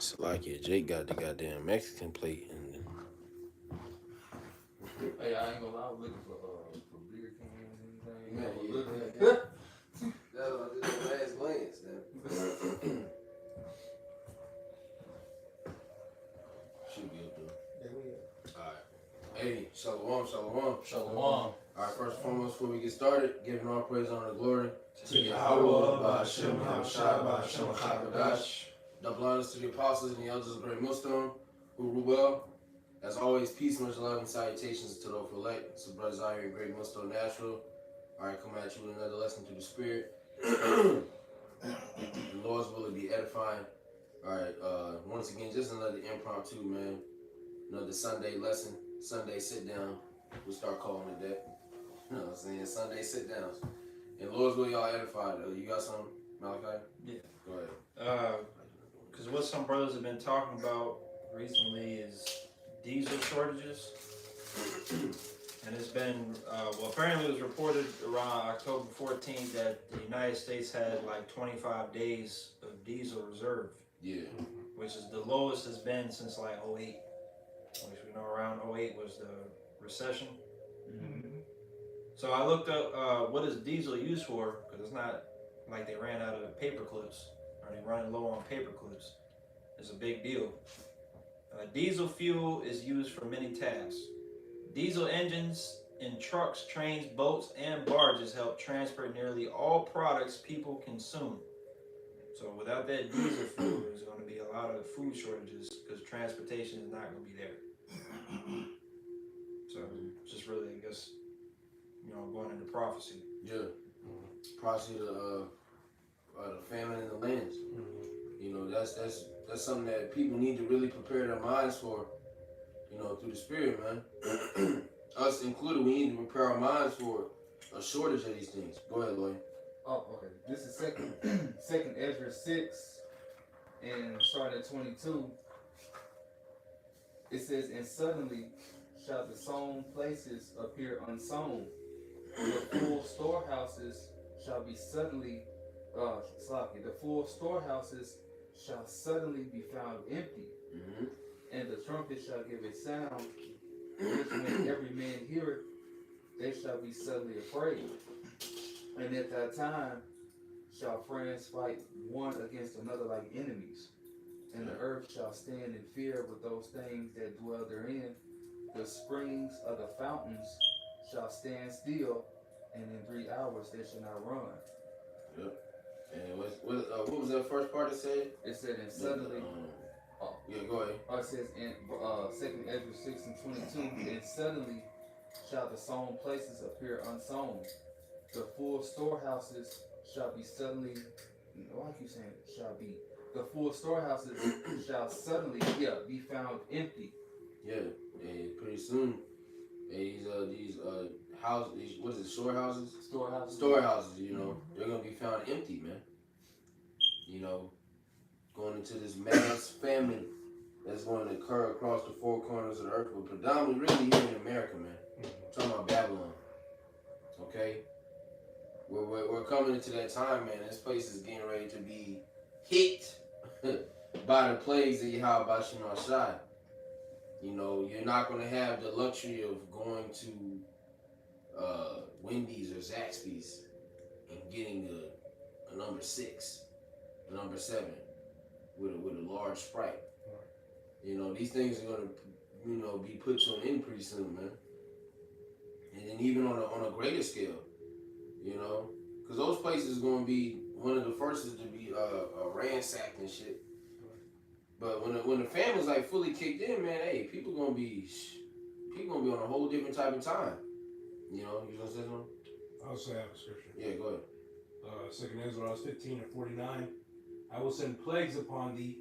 Salakia, Jake got the goddamn Mexican plate and Hey, I ain't gonna lie, I was looking for beer cans and anything. Yeah, I was yeah, looking. yeah. That's what I did at last glance, man. Should be up there. Yeah, we Alright. Hey, shalom, shalom. Shalom. Alright, first and foremost, before we get started, giving all praise, honor, and glory To Yahweh, by Hashem, Yahushua, by Hashem, HaKadosh. Double honors to the apostles and the elders of the great Millstone, who rule well. As always, peace, much love, and salutations to those who elect. It's the brothers out here in Great Millstone, Nashville. Alright, coming at you with another lesson through the Spirit. The Lord's will to be edifying. Alright, once again, just another impromptu, man. Another Sunday lesson, Sunday sit down. We'll start calling it that. You know what I'm saying? Sunday sit downs. And Lord's will, y'all edified. You got something, Malachi? Yeah. Go ahead. Because what some brothers have been talking about recently is diesel shortages. And it's been, apparently it was reported around October 14th that the United States had like 25 days of diesel reserve. Yeah. Which is the lowest it's been since like '08. Which we know around '08 was the recession. Mm-hmm. So I looked up what is diesel used for, because it's not like they ran out of paper clips or they running low on paper clips. It's a big deal. Diesel fuel is used for many tasks. Diesel engines in trucks, trains, boats, and barges help transport nearly all products people consume. So without that diesel fuel, there's going to be a lot of food shortages because transportation is not going to be there. So just really, I guess, going into prophecy. Yeah. Prophecy of the famine in the lands. You know, that's something that people need to really prepare their minds for, through the Spirit, man. Us included, we need to prepare our minds for a shortage of these things. Go ahead, Lloyd. Oh, okay. This is second Ezra 6 and starting at 22. It says, and suddenly shall the sown places appear unsown. The full storehouses shall be suddenly the full storehouses shall suddenly be found empty. Mm-hmm. And the trumpet shall give a sound, which when every man heareth, they shall be suddenly afraid. And at that time shall friends fight one against another like enemies. And the earth shall stand in fear with those things that dwell therein. The springs of the fountains shall stand still, and in 3 hours they shall not run. Yep. And what was that first part it said? It said, and suddenly... Yeah, go ahead. It says in 2 Ezra 6 and 22, and suddenly shall the sown places appear unsown. The full storehouses shall be suddenly... Why I keep saying shall be? The full storehouses shall suddenly, be found empty. Yeah, and pretty soon, these houses, what is it, storehouses? Storehouses, they're going to be found empty, man. Going into this mass famine that's going to occur across the four corners of the earth, but predominantly really here in America, man. I'm talking about Babylon. Okay? We're coming into that time, man. This place is getting ready to be hit by the plagues of Yahweh Bashim Ashai. You're not going to have the luxury of going to Wendy's or Zaxby's and getting a number 6, a number 7 with a large Sprite. These things are going to, be put to an end pretty soon, man. And then even on a greater scale, because those places are going to be one of the first to be ransacked and shit. But when the family's like fully kicked in, man, hey, people gonna be on a whole different type of time. You gonna say something? I'll say I have a scripture. Yeah, go ahead. 2 Ezra 15 and 49. I will send plagues upon thee,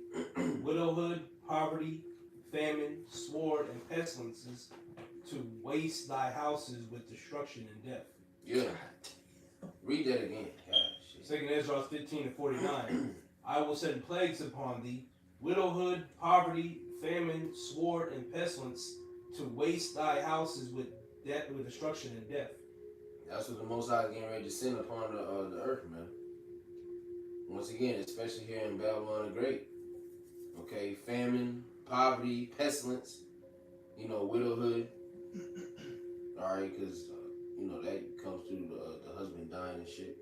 widowhood, poverty, famine, sword, and pestilences, to waste thy houses with destruction and death. Yeah. Read that again. God, 2 Ezra 15 and 49. I will send plagues upon thee, widowhood, poverty, famine, sword, and pestilence, to waste thy houses with destruction and death. That's what the Most High is getting ready to send upon the earth, man. Once again, especially here in Babylon the Great. Okay, famine, poverty, pestilence, widowhood. All right, because that comes through the husband dying and shit.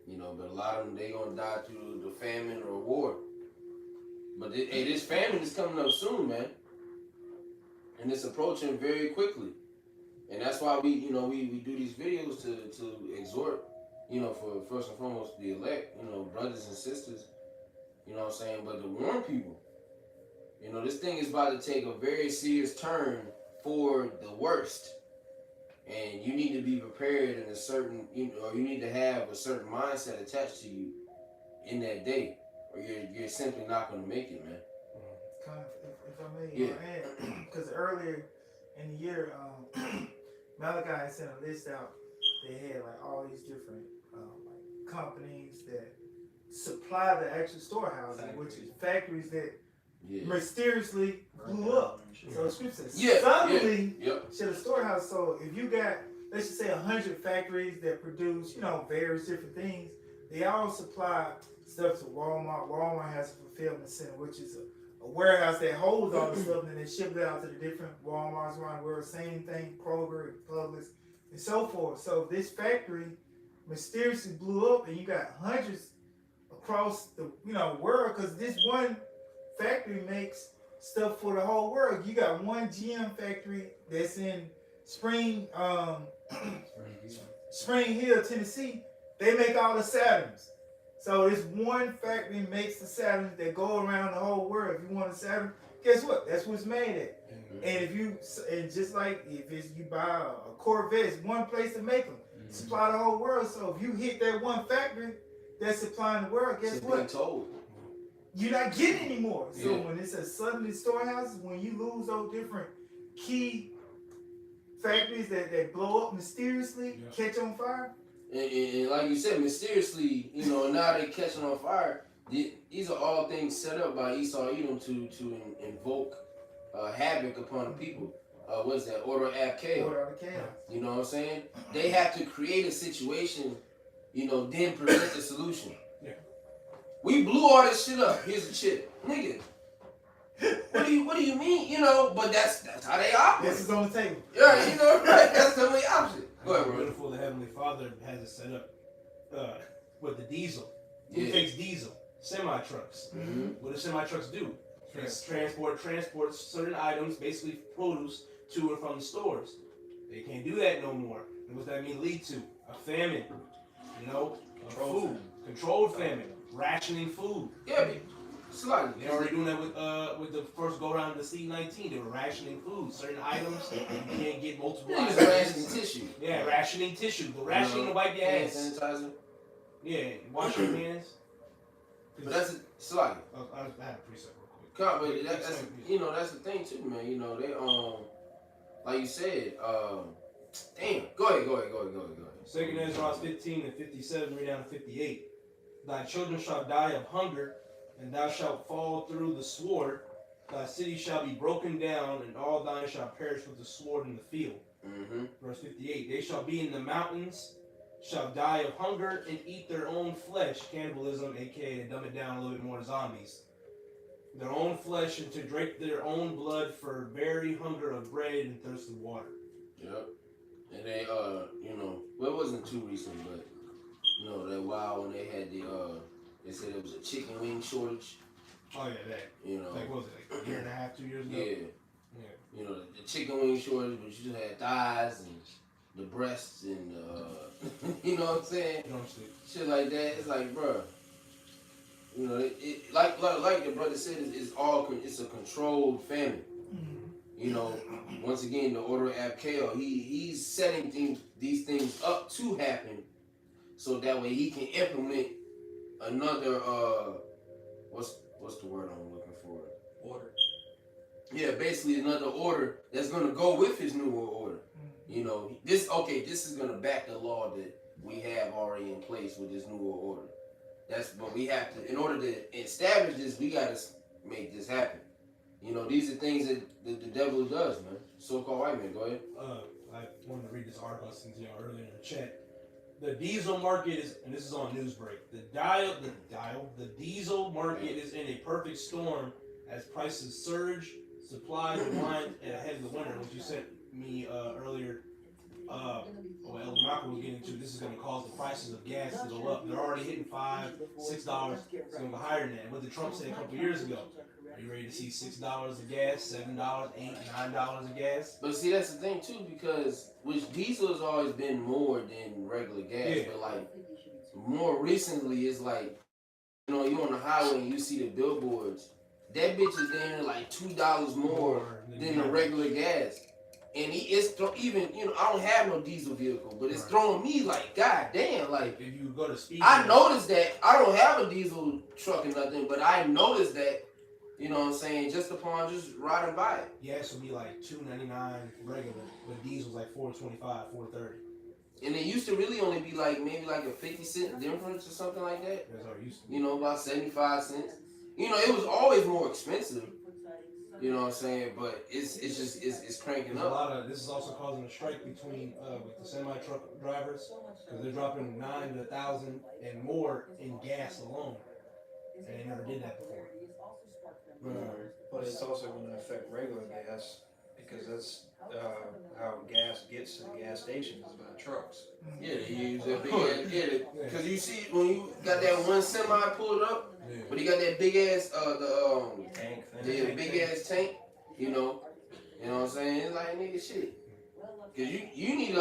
But a lot of them, they gonna die through the famine or war. But this famine is coming up soon, man, and it's approaching very quickly. And that's why we do these videos to exhort, for first and foremost the elect, brothers and sisters, what I'm saying, but to warn people, this thing is about to take a very serious turn for the worst. And you need to be prepared in a certain, or you need to have a certain mindset attached to you in that day, or you're simply not going to make it, man. Kind of, if I may add, because earlier in the year, Malachi had sent a list out. They had like all these different like companies that supply the actual storehouses, which is factories that mysteriously blew up. So the scripture says suddenly shut a storehouse. So if you got, let's just say 100 factories that produce, various different things, they all supply stuff to Walmart. Walmart has a fulfillment center, which is a warehouse that holds all the stuff, and then they ship it out to the different Walmarts around the world. Same thing, Kroger, Publix, and so forth. So this factory mysteriously blew up, and you got hundreds across the world, because this one factory makes stuff for the whole world. You got one GM factory that's in Spring Hill, Tennessee. They make all the Saturns. So this one factory makes the Saturns that go around the whole world. If you want a Saturn, guess what? That's what's made at. And just like if you buy a Corvette, it's one place to make them. Supply the whole world. So if you hit that one factory that's supplying the world, guess what? You're not getting anymore. So when it says suddenly storehouses, when you lose those different key factories that blow up mysteriously, catch on fire. And like you said, mysteriously, now they catching on fire. These are all things set up by Esau Edom to invoke havoc upon the people. What's that? Order of chaos. Order of chaos. You know what I'm saying? They have to create a situation, then present the solution. We blew all this shit up. Here's the chip, nigga. What do you mean? But that's how they operate. This is on the table. Yeah, right? That's the only option. Go ahead, bro. Beautiful, the Heavenly Father has it set up with the diesel. Who takes diesel? Semi trucks. What do semi trucks do? Transport certain items, basically produce, to or from the stores. They can't do that no more. And what does that mean? Lead to a famine. Controlled famine. Rationing food. Yeah, slightly. They're already doing that with the first go round of the C-19. They were rationing food. Certain items you can't get multiple items. Rationing tissue. Yeah, rationing tissue. The rationing to wipe your hands. Sanitizer. Yeah, wash your hands. But that's slightly. I had a precept real quick. But that's the thing too, man. They like you said, damn. Go ahead. 2 Ezra 15 and 57, read down to 58. Thy children shall die of hunger, and thou shalt fall through the sword. Thy city shall be broken down, and all thine shall perish with the sword in the field. Verse 58. They shall be in the mountains, shall die of hunger, and eat their own flesh. Cannibalism, aka, to dumb it down a little bit more, zombies. Their own flesh, and to drink their own blood for very hunger of bread and thirst of water. Yep. And they, well, it wasn't too recent, but that while when they had they said it was a chicken wing shortage. Oh yeah, that. Like what was it, like a year and a half, 2 years ago? Yeah. The chicken wing shortage, but you just had thighs and the breasts and you know what I'm saying? Shit like that. It's like, bruh. Like the brother said, it's a controlled famine. Once again, the order of Abkael, he's setting these things up to happen, so that way he can implement another what's the word I'm looking for? Order. Yeah, basically another order that's gonna go with his new world order. This is gonna back the law that we have already in place with this new world order. But we have to, in order to establish this, we gotta make this happen. These are things that the devil does, man. So-called white man. Go ahead. I wanted to read this article I sent to y'all earlier in the chat. The diesel market is, and this is on Newsbreak. The diesel market is in a perfect storm as prices surge, supply declines ahead of the winter, which you sent me earlier. What Elder Malcolm was getting to, this is going to cause the prices of gas to go up. They're already hitting $5, $6. It's going to go higher than that. What did Trump say a couple years ago? Are you ready to see $6 of gas, $7, $8, $9 of gas? But see, that's the thing too, because which diesel has always been more than regular gas, but like more recently, it's like, you know, you on the highway and you see the billboards. That bitch is damn like $2 more than the regular gas. And even, you know, I don't have no diesel vehicle, but it's throwing me like, god damn, like, if you go to speed, I noticed that. I don't have a diesel truck or nothing, but I noticed that, you know what I'm saying, just upon just riding by it. gas would be like $2.99 regular, but diesel's like $4.25, $4.30. And it used to really only be like maybe like a 50-cent difference or something like that. That's how it used to be. You know, about 75 cents. You know, it was always more expensive. You know what I'm saying? But it's cranking up. This is also causing a strike between with the semi truck drivers because they're dropping 9 to 1,000 and more in gas alone, and they never did that before. But it's also going to affect regular gas because that's how gas gets to the gas stations is by trucks. Yeah, they use that big ass. Because you see when you got that one semi pulled up, but he got that big ass Tank. the big ass tank. You know what I'm saying? It's like nigga shit. Cause you need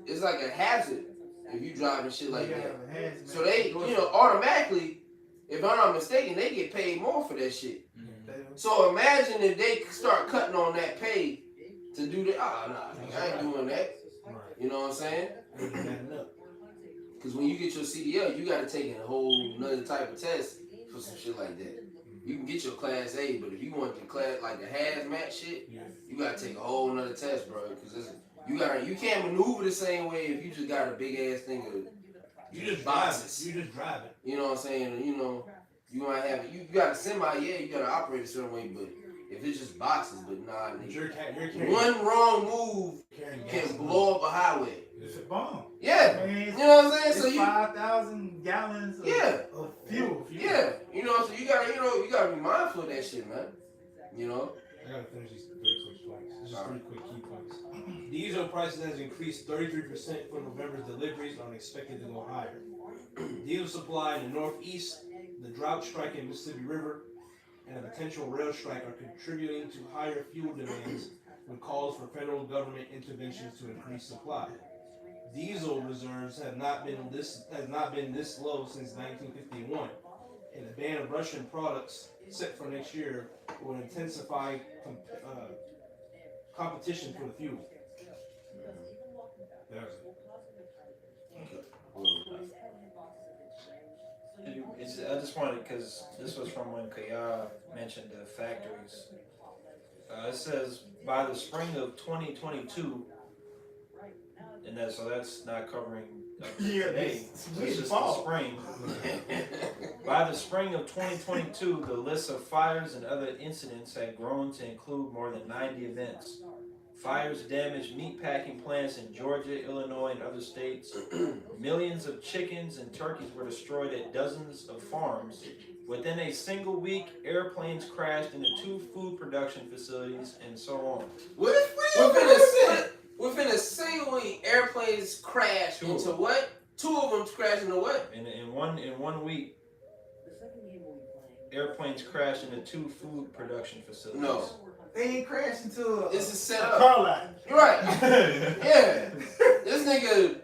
it's like a hazard if you driving shit like that. So they, you know, automatically, if I'm not mistaken, they get paid more for that shit. So imagine if they start cutting on that pay to do that. I ain't doing that. You know what I'm saying? Because when you get your CDL, you got to take a whole another type of test for some shit like that. You can get your Class A, but if you want the class like the hazmat shit, you got to take a whole another test, bro. Because you can't maneuver the same way if you just got a big ass thing of You just boxes. You just drive it. You know what I'm saying? You know, you might have it. You got a semi, you got to operate a certain way, but if it's just boxes, but nah, nigga. One wrong move can blow up a highway. It's a bomb. Yeah. I mean, you know what I'm saying? It's So you 5,000 gallons of fuel. Yeah. You know, so you gotta be mindful of that shit, man. You know? I gotta finish these 3 quick points. Just 3 quick key points. Diesel prices has increased 33% for November's deliveries and are expected to go higher. Diesel supply in the Northeast, the drought strike in Mississippi River, and a potential rail strike are contributing to higher fuel demands with calls for federal government interventions to increase supply. Diesel reserves have not been this low since 1951, and the ban of Russian products set for next year will intensify competition for the fuel. I just wanted, because this was from when Kaya mentioned the factories. It says by the spring of 2022, and that's not covering today. It's just the spring. By the spring of 2022, the list of fires and other incidents had grown to include more than 90 events. Fires damaged meatpacking plants in Georgia, Illinois, and other states. Millions of chickens and turkeys were destroyed at dozens of farms. Within a single week, airplanes crashed into 2 food production facilities, and so on. Within a single week, airplanes crashed into what? 2 of them crashed into what? In one week, airplanes crashed into 2 food production facilities. No. They ain't crashed into this is set a up. car lot. Right. Yeah. This nigga,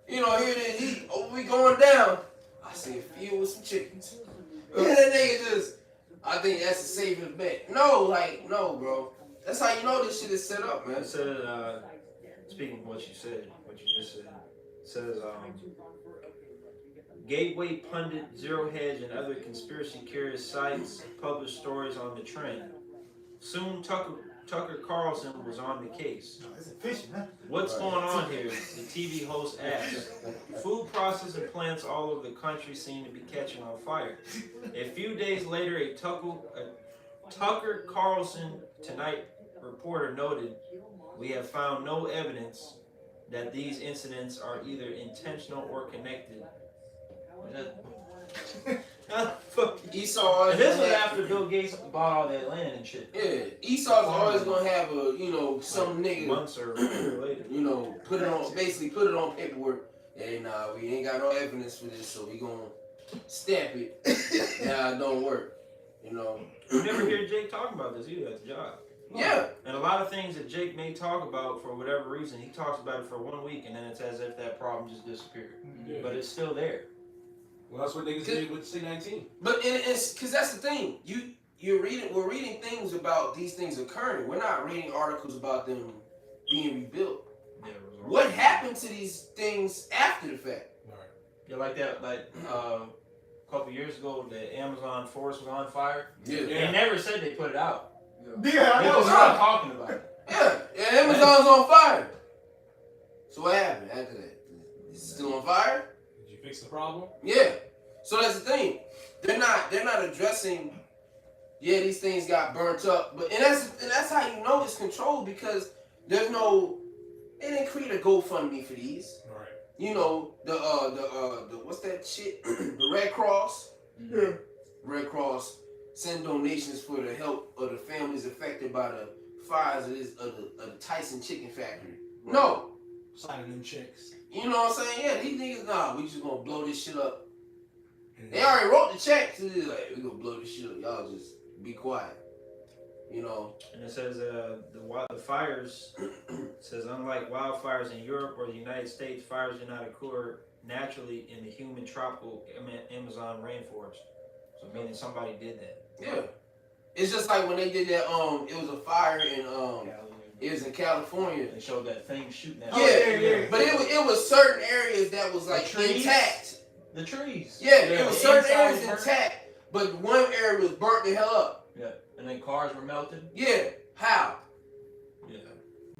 you know, we going down. I see a field with some chickens. And that nigga I think that's the safest bet. No, bro. That's how you know this shit is set up, man. It said, speaking of what you just said, it says, Gateway Pundit, Zero Hedge, and other conspiracy theorist sites published stories on the trend. Soon, Tucker Carlson was on the case. It's efficient, huh? What's going on here? The TV host asked. Food processing plants all over the country seem to be catching on fire. A few days later, a Tucker Carlson Tonight reporter noted, "We have found no evidence, that these incidents are either intentional or connected. Esau And is this gonna was have, after Bill Gates bought all that land and shit. yeah, Esau's always gonna have a, you know, some nigga, Months or later. you know, put it on paperwork. Hey, nah, we ain't got no evidence for this, so we gonna stamp it. Nah, it don't work. You know. You never hear Jake talking about this either at the job. Yeah. And a lot of things that Jake may talk about for whatever reason, he talks about it for 1 week and then it's as if that problem just disappeared. Yeah. But it's still there. Well, that's what niggas did with C-19. But it's because that's the thing. We're reading things about these things occurring. We're not reading articles about them being rebuilt. Yeah, What happened to these things after the fact? Right. Yeah, like that, a couple years ago, the Amazon forest was on fire. Yeah. They never said they put it out. Yeah, I They know. just stopped talking about it. Yeah, Amazon's on fire. So what happened after that? Is it still on fire? Did you fix the problem? Yeah. So that's the thing. They're not addressing. Yeah, these things got burnt up, but and that's how you know it's controlled because there's no. They didn't create a GoFundMe for these. Right. You know the what's that shit? The Red Cross. Yeah. Red Cross send donations for the help of the families affected by the fires of the Tyson Chicken Factory. No. Signing them checks. You know what I'm saying? Yeah, these niggas, nah, we just gonna blow this shit up. They already wrote the check, so they're like, we gonna blow this shit up. Y'all just be quiet. You know? And it says the fires, says unlike wildfires in Europe or the United States, fires do not occur naturally in the humid tropical Amazon rainforest. So meaning somebody did that. Yeah. It's just like when they did that, it was a fire in, it was in California. They showed that thing shooting at Yeah, but it was certain areas that was like intact. The trees. Yeah, it was certain areas intact, but one area was burnt the hell up. Yeah, and then cars were melted. Yeah, how? Yeah.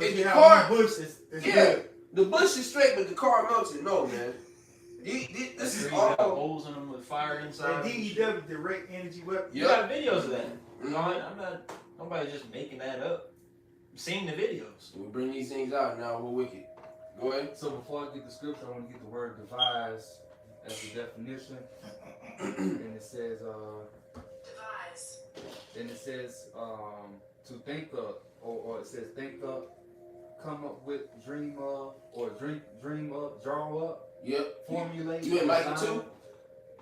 If the Yeah, car, bush is yeah, good. the bush is straight, but the car melted. No, man. This is Trees got all. holes in them with fire inside. And DEW, direct energy weapon. You got videos of that. No, I'm not. Nobody's just making that up. I'm seeing the videos. We bring these things out now. We're wicked. Go ahead. So before I get the scripture, I want to get the word devise as the definition. And it says, Devise. and it says to think of, or it says think of, come up with, dream of, or dream up, draw up, Yep. formulate. You in Micah design. 2?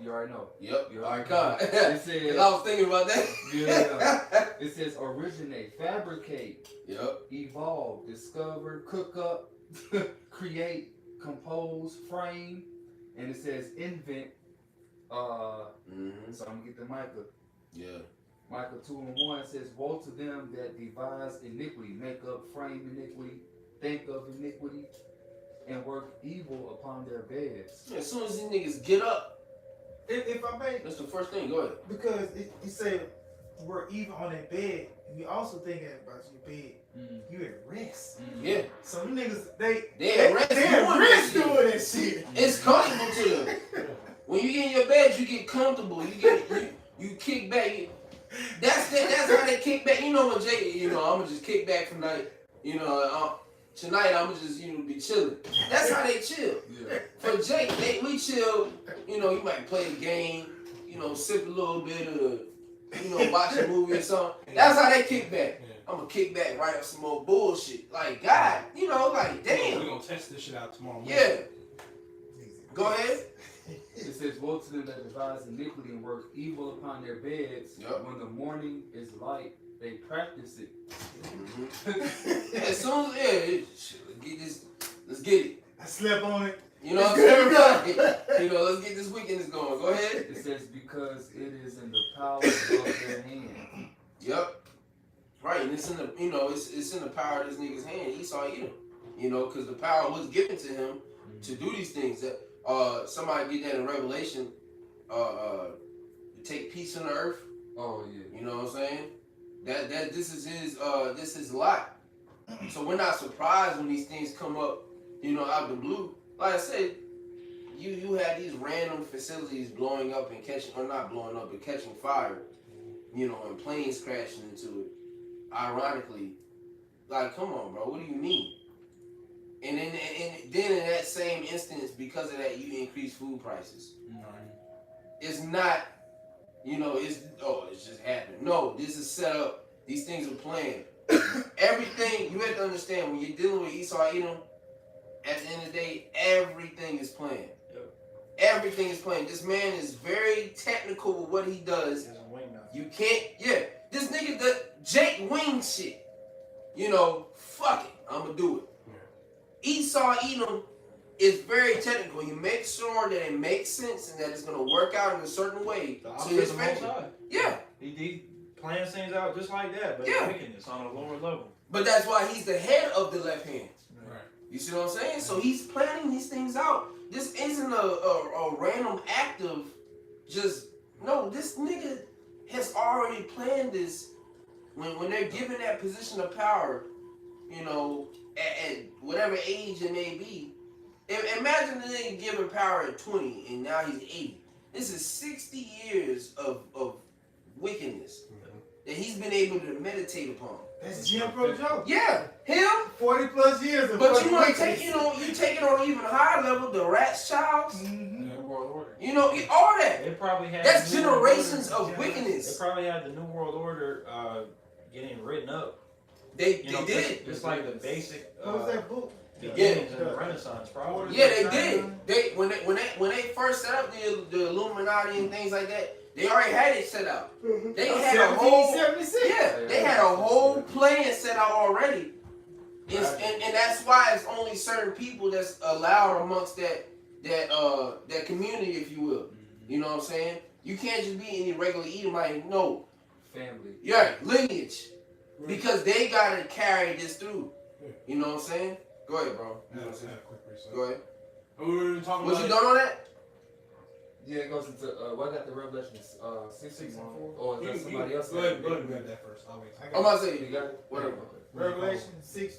You already know. Yep. Yep. All right, God. It Because says, I was thinking about that. yeah. It says originate, fabricate, Yep. evolve, discover, cook up, create, compose, frame, and it says invent. Mm-hmm. So I'm gonna get the Micah. Yeah. Micah 2:1 says, woe to them that devise iniquity, make up, frame iniquity, think of iniquity, and work evil upon their beds. Yeah, as soon as these niggas get up, If I may, that's the first thing. Go ahead. because it said we're even on that bed, and we also thinking about your bed. Mm-hmm. You at rest. Yeah. So them niggas, they They at rest at doing rest that shit. doing that shit. It's comfortable to them. When you get in your bed, you get comfortable. You kick back. That's how they kick back. You know when Jay, I'm gonna just kick back from night. Tonight I'm gonna just be chilling. That's how they chill. Yeah. For Jake, we chill. You might play a game. Sip a little bit of, watch a movie or something. That's how they kick back. I'm gonna kick back, write up some more bullshit. Like God, like damn. We're gonna test this shit out tomorrow. Yeah. Go ahead. It says, woe to them that devise iniquity and work evil upon their beds. Yep. When the morning is light, they practice it. Mm-hmm. As soon as let's get it. I slept on it. You know what I'm saying? Let's get this weekend going. Go ahead. It says, because it is in the power of their hand. Yep. Right, and it's in the it's in the power of this nigga's hand. Esau Edom. Because the power was given to him to do these things. That somebody get that in Revelation. To take peace on the earth. Oh yeah. You know what I'm saying? That this is his lot. So we're not surprised when these things come up, out the blue. Like I said, you had these random facilities blowing up and catching, or not blowing up, but catching fire, and planes crashing into it. Ironically, like, come on, bro, what do you mean? And then in that same instance, because of that, you increase food prices. It's not, it's just happening. No, this is set up. These things are planned. Everything, you have to understand, when you're dealing with Esau Edom, at the end of the day, everything is planned. Yep. Everything is planned. This man is very technical with what he does. You can't, this nigga, Jake Wing shit. Fuck it, I'm gonna do it. Esau Edom is very technical. He makes sure that it makes sense and that it's gonna work out in a certain way to his favor. Yeah. He plans things out just like that, but wickedness on a lower level. But that's why he's the head of the left hand. Right. You see what I'm saying? So he's planning these things out. This isn't a random act of just, no, this nigga has already planned this when they're given that position of power, at whatever age it may be. Imagine the nigga given power at 20 and now he's 80. This is 60 years of wickedness that he's been able to meditate upon. That's Jim Pro Joe. Yeah, him. 40 plus years of But you want to fucking take, you take it on an even higher level, the Rothschilds, Mhm. New World Order. all that. They probably had That's the New World generations Order. of wickedness. They probably had the New World Order getting written up. They You know, did. Just like the basic What was that book? beginnings in the Renaissance, probably. Yeah, they did. When they first set up the Illuminati and things like that, they already had it set out. They had a whole 1776. they had a whole plan set out already. And that's why it's only certain people that's allowed amongst that community, if you will. You know what I'm saying? You can't just be any regular Edomite. No. Family. Yeah, lineage. Because they gotta carry this through. You know what I'm saying? Go ahead, bro. You know what I'm saying? Go ahead. We were talking Was about you done on that? Yeah, it goes into what I got the Revelation 6:1, or is that somebody else? Go ahead, grab that first. I'll wait. I'm about to say, You got it? whatever. Revelation 6,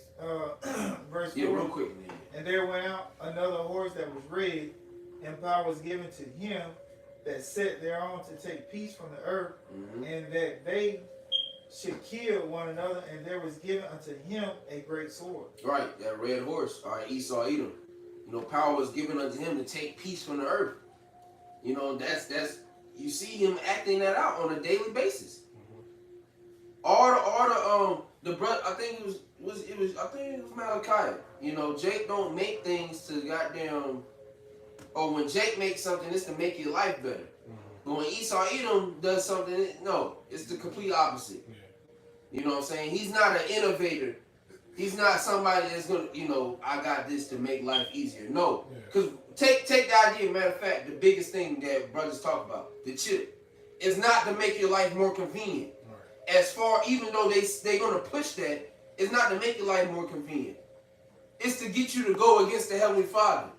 verse 4. Yeah, real quick. Man. And there went out another horse that was red, and power was given to him that sat thereon to take peace from the earth, and that they should kill one another, and there was given unto him a great sword. Right, that red horse, all right, Esau Edom. Power was given unto him to take peace from the earth. That's you see him acting that out on a daily basis. All the brother, I think it was Malachi. Jake don't make things to goddamn. Or when Jake makes something, it's to make your life better. But when Esau Edom does something, no, it's the complete opposite. You know what I'm saying? He's not an innovator. He's not somebody that's gonna, I got this to make life easier. No, because take the idea. Matter of fact, the biggest thing that brothers talk about, the chip, is not to make your life more convenient. As far, even though they're gonna push that, it's not to make your life more convenient. It's to get you to go against the Heavenly Father,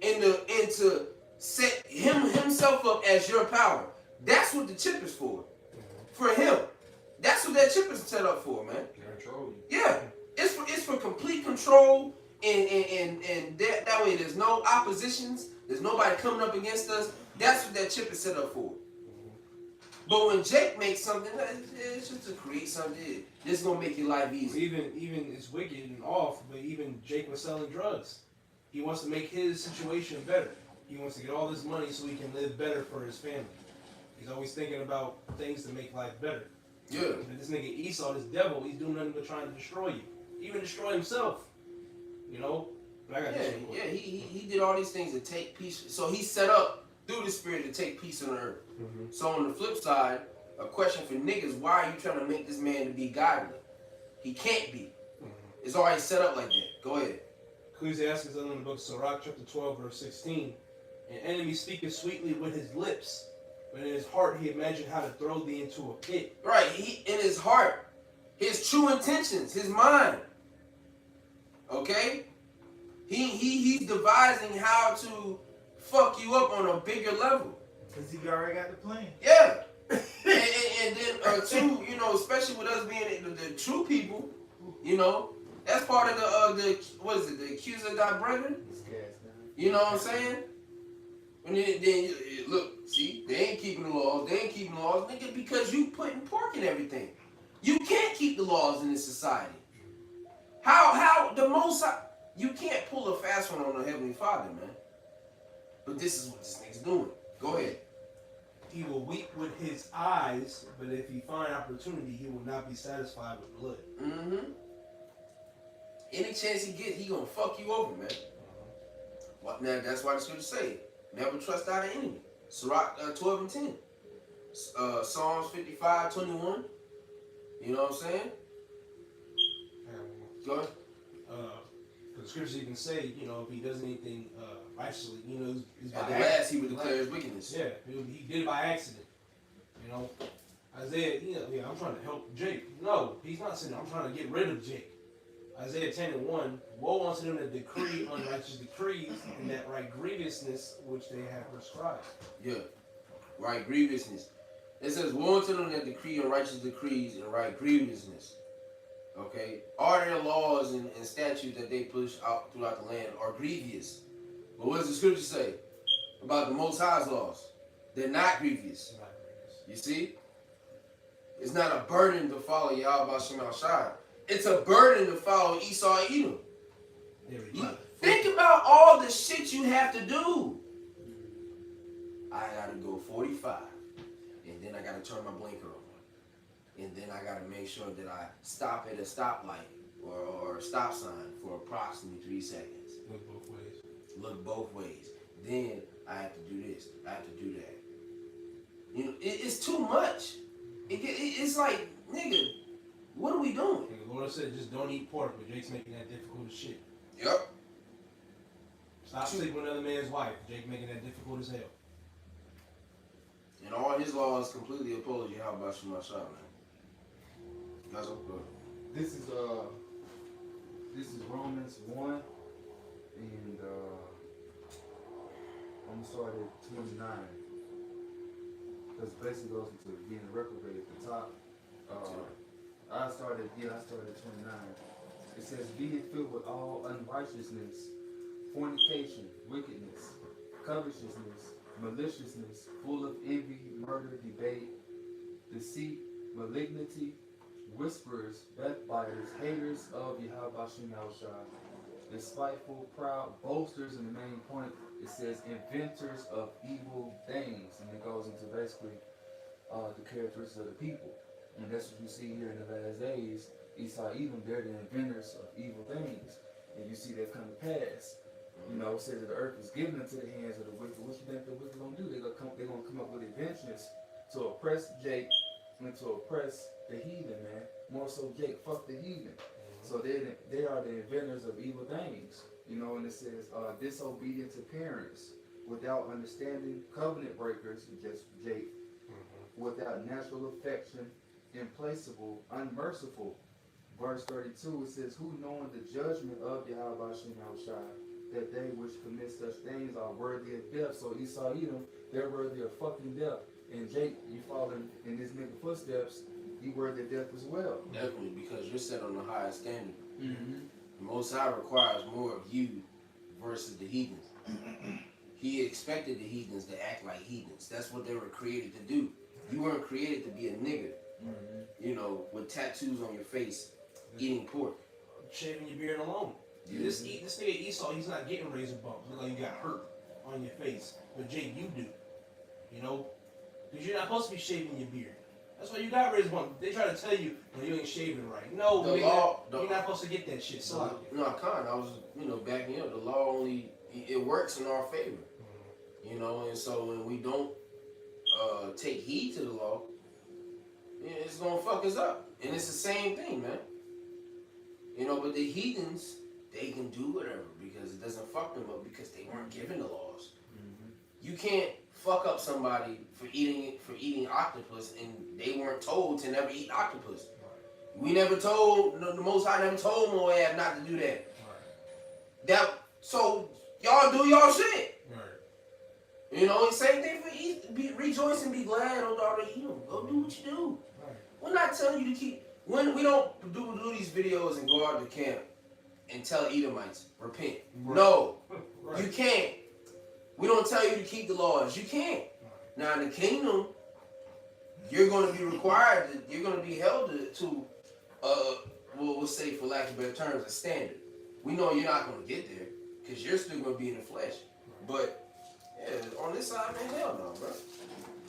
and to set himself up as your power. That's what the chip is for. For him. That's what that chip is set up for, man. Control you. Yeah. It's for complete control, and that way there's no oppositions, there's nobody coming up against us. That's what that chip is set up for. But when Jake makes something, it's just to create something. This is gonna make your life easy. Even it's wicked and off, but even Jake was selling drugs. He wants to make his situation better. He wants to get all this money so he can live better for his family. He's always thinking about things to make life better. Yeah. But this nigga Esau, this devil, he's doing nothing but trying to destroy you. Even destroy himself. But I got this. Yeah, he did all these things to take peace. So he's set up through the spirit to take peace on the earth. So on the flip side, a question for niggas, why are you trying to make this man to be godly? He can't be. It's already set up like that. Go ahead. Ecclesiastes in the book of Sirach, chapter 12, verse 16. An enemy speaketh sweetly with his lips, but in his heart he imagined how to throw thee into a pit. Right, in his heart, his true intentions, his mind. Okay? He's devising how to fuck you up on a bigger level. Because he already got the plan. Yeah. and then too, especially with us being the true people, that's part of the what is it, the accuser of thy brethren? You know what I'm saying? And then look, see, they ain't keeping the laws, nigga, because you putting pork in everything. You can't keep the laws in this society. How the You can't pull a fast one on the Heavenly Father, man. But this is what this nigga's doing. Go ahead. He will weep with his eyes, but if he find opportunity, he will not be satisfied with blood. Mm-hmm. Any chance he get, he gonna fuck you over, man. Well, now that's why the scriptures say, never trust out an enemy. Sirach 12 and 10. Psalms 55:21. You know what I'm saying? Go ahead. The scriptures even say, you know, if he does anything righteously, you know, it's by At the accident. last, he would declare his wickedness. Yeah, he did it by accident. You know, Isaiah, you know, yeah, I'm trying to help Jake. No, he's not saying I'm trying to get rid of Jake. Isaiah 10:1, woe unto them that decree unrighteous decrees, and that right grievousness which they have prescribed. Yeah, right grievousness. It says, woe unto them that decree unrighteous decrees and right grievousness. Okay? All their laws and statutes that they push out throughout the land are grievous. But what does the scripture say about the Most High's laws? They're not grievous. It's not grievous. You see? It's not a burden to follow Yahweh Shem Shai. It's a burden to follow Esau and Edom. There we go. Think about all the shit you have to do. I gotta go 45. And then I gotta turn my blinker on. And then I gotta make sure that I stop at a stoplight or a stop sign for approximately 3 seconds. Look both ways. Look both ways. Then I have to do this. I have to do that. You know, it's too much. It's like, nigga, what are we doing? And the Lord said, just don't eat pork, but Jake's making that difficult as shit. Yep. Stop sleeping with another man's wife. Jake making that difficult as hell. And all his laws completely oppose Yahweh Shem Shai, man. That's okay. This is Romans 1, and I'm gonna start at 29. Because it basically goes into being reprobate at the top. I started at 29. It says, being filled with all unrighteousness, fornication, wickedness, covetousness, maliciousness, full of envy, murder, debate, deceit, malignity, whisperers, backbiters, haters of Yahweh Shem Shai, despiteful, proud, boasters, and the main point, it says inventors of evil things, and it goes into basically the characteristics of the people. And that's what you see here in the last days. Esau, Edom, they're the inventors of evil things. And you see that come to pass. You know, it says that the earth is given into the hands of the wicked. What you think the wicked gonna do? They're gonna come up with inventions to oppress Jake and to oppress the heathen, man. More so Jake, fuck the heathen. So they are the inventors of evil things. You know, and it says disobedient to parents, without understanding, covenant breakers, just Jake, without natural affection, implacable, unmerciful. Verse 32, it says, who knowing the judgment of Yahweh Shem Shai, that they which commit such things are worthy of death. So Esau, Edom, they're worthy of fucking death. And Jake, you following in this nigga footsteps, you worthy of death as well. Definitely, because you're set on the highest standard. Mm-hmm. The Most High requires more of you versus the heathens. He expected the heathens to act like heathens. That's what they were created to do. You weren't created to be a nigga, you know, with tattoos on your face, eating pork. Shaving your beard alone. This nigga Esau, he's not getting razor bumps. Look like you got hurt on your face. But Jake, you do. You know? Because you're not supposed to be shaving your beard. That's why you got razor bumps. They try to tell you, well, you ain't shaving right. No, you're not supposed to get that shit. So no, I was, backing up. The law only, it works in our favor. You know, and so when we don't take heed to the law, it's going to fuck us up. And it's the same thing, man. You know, but the heathens, they can do whatever because it doesn't fuck them up because they weren't given the laws. You can't fuck up somebody for eating octopus and they weren't told to never eat octopus. We never told, the Most High never told Moab not to do that. So y'all do y'all shit. You know, same thing for rejoice and be glad, oh daughter Edom. Go do what you do. We're not telling you to keep. When we don't do these videos and go out to camp and tell Edomites, repent. No, you can't. We don't tell you to keep the laws. You can't. Now in the kingdom, you're going to be required. You're going to be held to we'll say, for lack of better terms, a standard. We know you're not gonna get there because you're still gonna be in the flesh. But yeah, on this side, man, hell no, bro.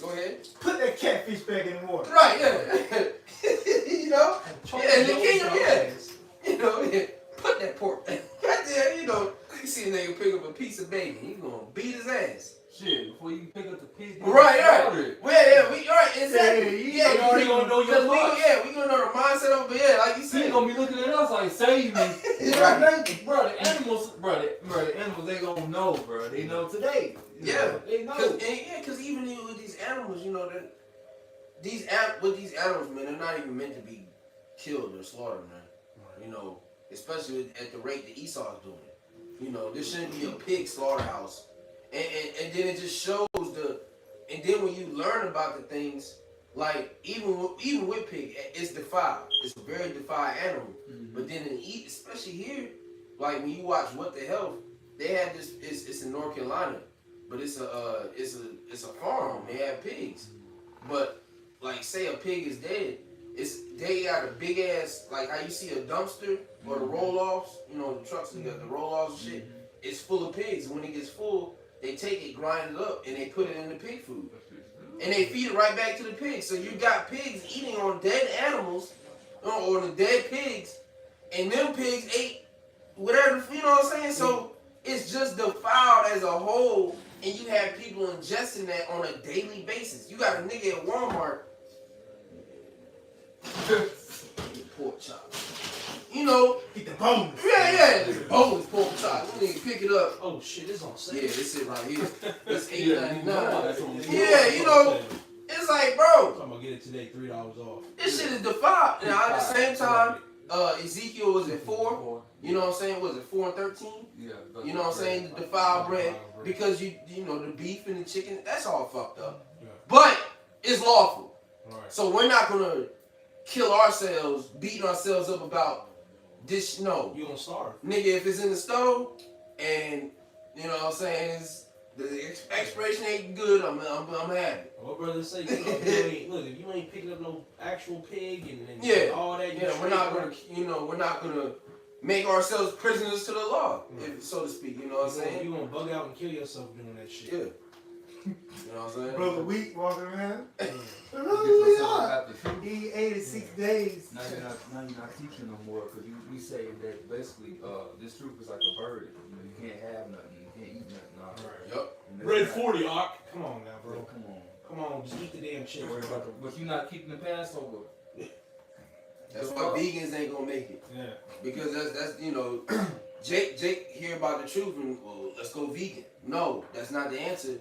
Go ahead. Put that catfish back in the water. Right, yeah. You know? Yeah, in the kingdom, yeah. You know, yeah. Put that pork right there, you know. You see a nigga pick up a piece of bacon, you gonna beat his ass. Shit, before you pick up the pig. Right. Well, we right, exactly. Yeah, you already gonna know your thoughts. We gonna know the mindset of it. Yeah, like you said. He gonna be looking at us like, save me. Right. Bro, the animals, the animals, they gonna know, bro. They know today. You know, they know. Cause even with these animals, you know, that these animals, man, they're not even meant to be killed or slaughtered, man. You know, especially at the rate that Esau's doing it. You know, there shouldn't be a pig slaughterhouse. And then it just shows and then when you learn about the things, like even with pig, it's defiled. It's a very defiled animal. Mm-hmm. But then especially here, like when you watch What the Health, they had this. It's in North Carolina, but it's a farm. They have pigs, but like say a pig is dead, they got a big ass, like how you see a dumpster or the roll offs. You know the trucks that got the roll offs and shit. It's full of pigs. And when it gets full, they take it, grind it up, and they put it in the pig food. And they feed it right back to the pigs. So you got pigs eating on dead animals, or the dead pigs, and them pigs ate whatever, you know what I'm saying? So it's just defiled as a whole, and you have people ingesting that on a daily basis. You got a nigga at Walmart, pork chop. You know, eat the bones. Yeah, the bones, pork chop. You nigga pick it up. Oh shit, it's on sale. Yeah, this shit right here. It's $8.99. Yeah, Yeah, you know, it's like, bro. I'm gonna get it today, $3 off. This shit is defiled. And at the same time, Ezekiel was at 4. You know what I'm saying? Was it 4 and 13? Yeah. You know what I'm saying? The defiled bread, because you know the beef and the chicken, that's all fucked up. Yeah. But it's lawful. Right. So we're not gonna kill ourselves, beating ourselves up about this. No, You gonna starve. nigga, if it's in the stove and you know what I'm saying, the expiration ain't good, I'm happy. My brother say, look, if you ain't picking up no actual pig and all that, we're not gonna make ourselves prisoners to the law, if, so to speak. You know what I'm saying? You gonna bug out and kill yourself doing that shit. Yeah. You know what I'm saying? Brother Wheat walking around. He 86 days. Now you're not teaching no more because we say that basically this truth is like a bird. You can't have nothing. You can't eat nothing. Right. Yup. Red 40, Ock. Come on now, bro. Come on. Just eat the damn shit. But you're not keeping the Passover. That's why vegans ain't gonna make it. Yeah. Because that's you know, Jake hear about the truth and well, let's go vegan. No, that's not the answer.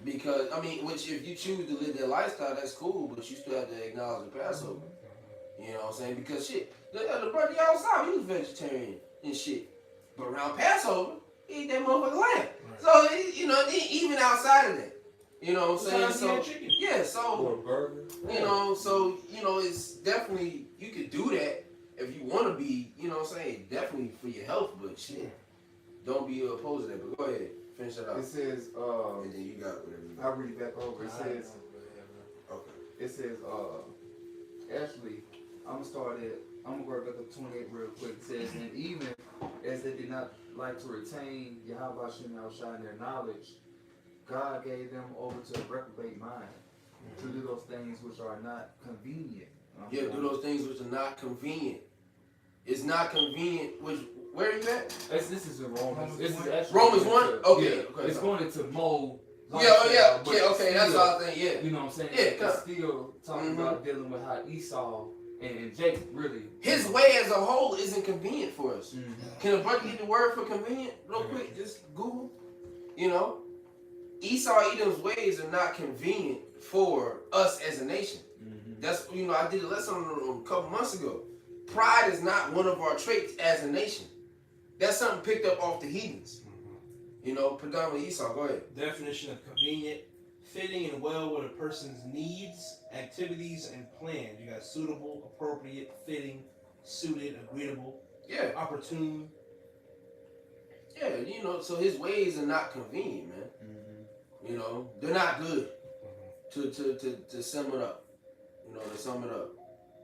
Because I mean, which if you choose to live that lifestyle, that's cool, but you still have to acknowledge the Passover. You know what I'm saying? Because shit, the brother outside, he was vegetarian and shit, but around Passover, he ate that motherfucking lamb. Right. So you know, even outside of that, you know what I'm saying? So yeah, so or a burger. You know, so you know, it's definitely you could do that if you want to be. You know what I'm saying? Definitely for your health, but shit, don't be opposed to that. But go ahead. Finish that out. It says, and then you got whatever you got. I'll read it back over. It says, Okay. It says, actually, I'm gonna work back up 28 real quick. It says, and even as they did not like to retain Yahweh Shem Yahushua in their knowledge, God gave them over to a reprobate mind to do those things which are not convenient. Yeah, do those things which are not convenient. It's not convenient. Where are you at? This is in Romans. This is actually Romans 1? Okay. Yeah, Okay. It's going into mold. Yeah, okay, that's all I think, yeah. You know what I'm saying? Yeah, It's still talking about dealing with how Esau and Jake really. His way as a whole isn't convenient for us. Mm-hmm. Can a brother get the word for convenient real quick? Just Google. You know? Esau Edom's ways are not convenient for us as a nation. Mm-hmm. That's, you know, I did a lesson on a couple months ago. Pride is not one of our traits as a nation. That's something picked up off the heathens. You know, predominantly Esau. Go ahead. Definition of convenient: fitting in well with a person's needs, activities, and plans. You got suitable, appropriate, fitting, suited, agreeable, opportune. Yeah, you know, so his ways are not convenient, man. Mm-hmm. You know, they're not good. To sum it up. You know, to sum it up.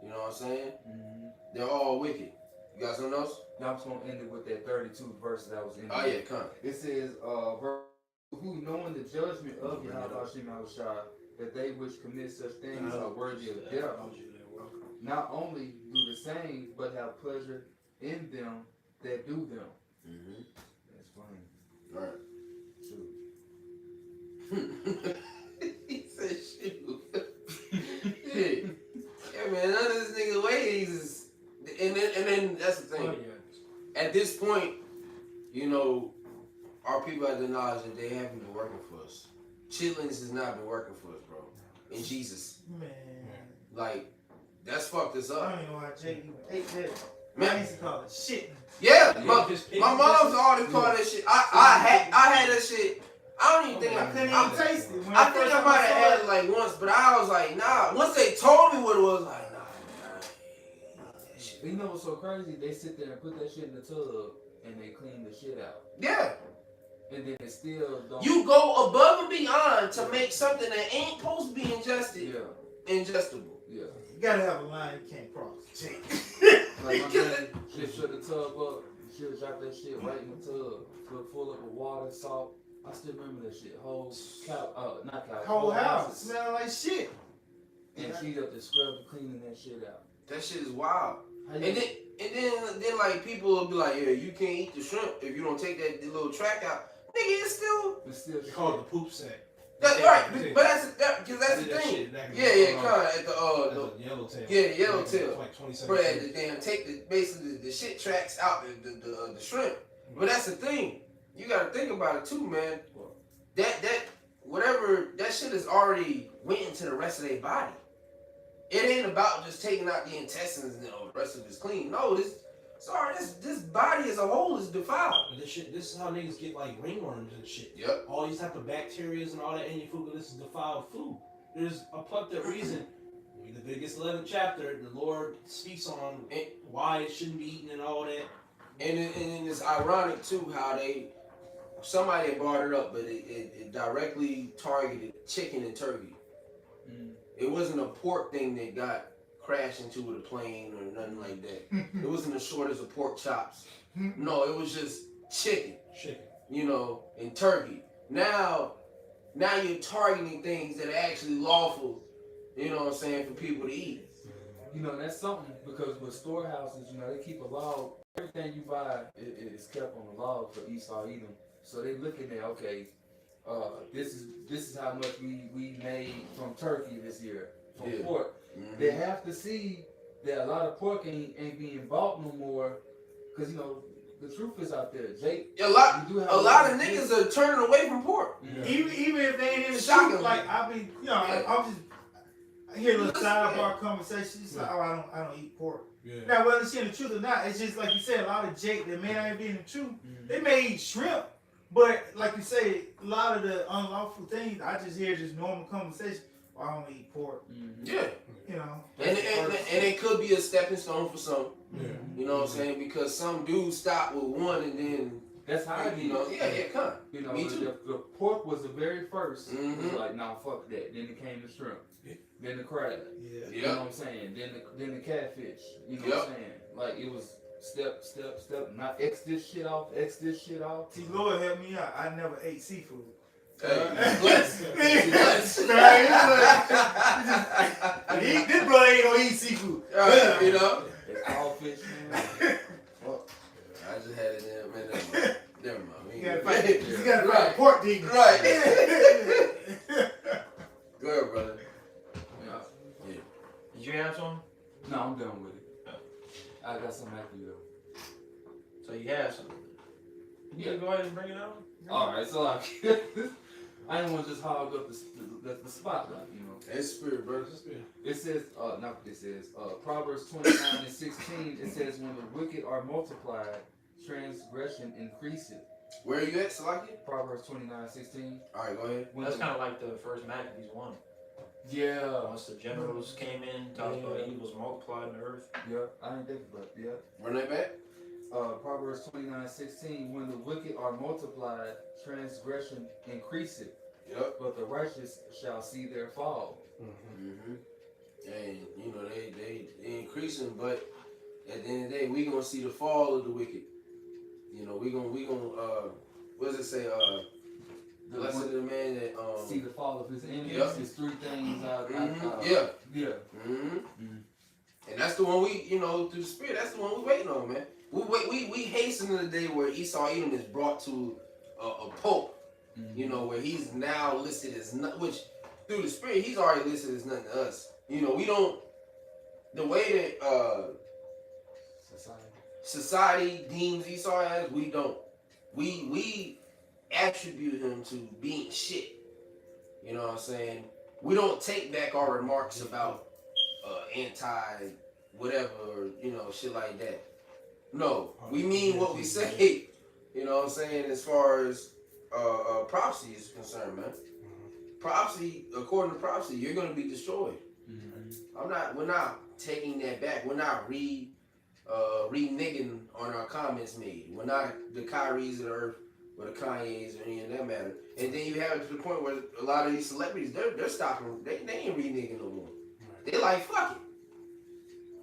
You know what I'm saying? Mm-hmm. They're all wicked. You got something else? Now I'm just gonna end it with that 32 verse that I was in. Oh yeah, come. It says, who knowing the judgment of Yahweh Shem Yahushua, that they which commit such things are worthy of death, not only do the same, but have pleasure in them that do them. Mm-hmm. That's funny. All right. True. He said shoot. Yeah, man, none of this nigga ways is, and then that's the thing. At this point, you know, our people have the knowledge that they haven't been working for us. Chitlins has not been working for us, bro. In Jesus. Man. Like, that's fucked us I up. don't even know why Jake even ate that. Man. I used to call it shit. Yeah, Yeah, my mom's always called that shit. I had that shit. I don't even think I couldn't I'm even taste it. When I think first I time might have saw had it like once, but I was like, nah. Once they told me what it was, like, nah. You know what's so crazy? They sit there and put that shit in the tub and they clean the shit out. Yeah. And then it still don't. You go above and beyond to make something that ain't supposed to be ingested ingestible. Yeah. You gotta have a line you can't cross. Jake. Like my granny, she'll shut the tub up, she'll drop that shit right in the tub, full up of water, salt. I still remember that shit. Whole Whole house smelling like shit. And she up there scrubbing, cleaning that shit out. That shit is wild. How And you- then like people will be like, yeah, you can't eat the shrimp if you don't take that little track out. Nigga, it's still. They call it the poop sack. That's right, but that's the thing. Yeah, kind of at the yellowtail. Yeah, the yellowtail. Like 27. Bro, the damn take basically the shit tracks out the shrimp. But that's the thing. You gotta think about it too, man. That whatever that shit is already went into the rest of their body. It ain't about just taking out the intestines and the rest of it's clean. No, this body as a whole is defiled. But this is how niggas get like ringworms and shit. Yep. All these type of bacteria and all that in your food, but this is defiled food. There's a plethora of reason. In Leviticus 11th chapter, the Lord speaks on why it shouldn't be eaten and all that. And it's ironic too how somebody had brought it up, but it directly targeted chicken and turkey. Mm. It wasn't a pork thing that got crashed into with a plane or nothing like that. It wasn't as short as a pork chops. No, it was just chicken. You know, and turkey. Now you're targeting things that are actually lawful, you know what I'm saying, for people to eat. You know, that's something because with storehouses, you know, they keep a log. Everything you buy is kept on the log for Esau Edom. So they looking at, okay, this is how much we made from turkey this year, from pork. Mm-hmm. They have to see that a lot of pork ain't being bought no more, because you know the truth is out there. Jake, a lot of niggas are turning away from pork. Yeah. Even if they ain't in the Shocking. truth, like I mean, you know, I hear a little sidebar conversations. Like, oh, I don't eat pork. Yeah. Now, whether she in the truth or not, it's just like you said. A lot of Jake, the man ain't being the truth. Mm-hmm. They may eat shrimp, but like you say, a lot of the unlawful things, I just hear just normal conversation. Well, I don't eat pork. Mm-hmm. Yeah. You know. And it could be a stepping stone for some. Yeah. You know what I'm saying? Because some dudes stop with one and then. That's how I you know. Come. You know, me too. The pork was the very first. Mm-hmm. It was like, nah, fuck that. Then it came the shrimp. Yeah. Then the crab. Yeah. You know what I'm saying? Then the catfish. You know what I'm saying? Like it was step. Not X this shit off. See, Lord help me out. I never ate seafood. Bless. This brother ain't gonna eat seafood. You know? It's all fish, man. Well, I just had it there, man. Never mind. You gotta fight pork demons. Right. Go ahead, brother. Yeah. Did you have some? No, I'm done with it. I got some after you though. So you have some? You can go ahead and bring it out. Alright, so I didn't want to just hog up the spotlight, you know. It's spirit, brother. It says, Proverbs 29:16, it says, when the wicked are multiplied, transgression increaseth. Where are you at, Salaki? Proverbs 29:16. Alright, go ahead. That's kind of like the first Maccabees 1. Yeah. Once the generals came in, talked about evils multiplied in the earth. Yeah, I didn't think about it. Yeah. Run that back. Proverbs 29:16, when the wicked are multiplied, transgression increaseth. Yep. But the righteous shall see their fall. Mm-hmm. And you know they increasing, but At the end of the day, we gonna see the fall of the wicked. You know, we gonna what does it say? Blessed is the man that see the fall of his enemies. Yep. There's 3 things. Yeah. Yeah. And that's the one we, you know, through the Spirit, that's the one we waiting on, man. We hasten to the day where Esau Edom is brought to a pope, you know, where he's now listed as which through the Spirit he's already listed as nothing to us. You know, we don't the way that society deems Esau as, we don't. We attribute him to being shit. You know what I'm saying? We don't take back our remarks about anti whatever, you know, shit like that. No, we mean what we say. You know what I'm saying? As far as prophecy is concerned, man. Prophecy, according to prophecy, you're gonna be destroyed. We're not taking that back. We're not reneging on our comments made. We're not the Kyries of the earth or the Kanyes or any of that matter. And then you have it to the point where a lot of these celebrities, they're stopping. They ain't reneging no more. They like, fuck it.